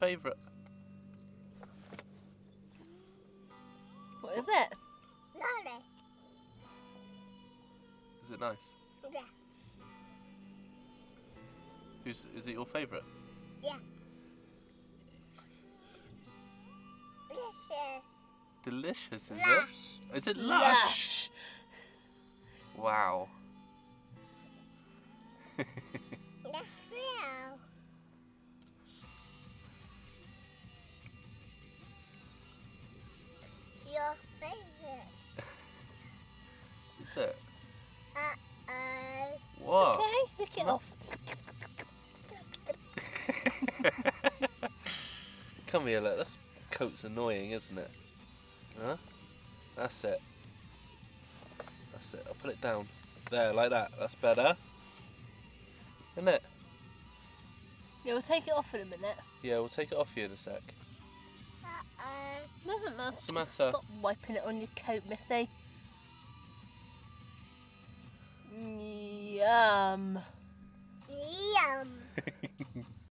favourite? What is it? Lolly. Is it nice? Yeah. Is it your favourite? Yeah. Delicious. Delicious, is Lush. it? Is it lush? Wow. That's real. Your favorite. Is it? Uh-oh. What? Okay, lick it off. Come here, look. That coat's annoying, isn't it? Huh? That's it. That's it. I'll put it down. There, like that. That's better. Isn't it? Yeah, we'll take it off in a minute. Yeah, we'll take it off you in a sec. Uh-oh. Doesn't matter. What's the matter? Stop wiping it on your coat, Missy. Yum. Yum.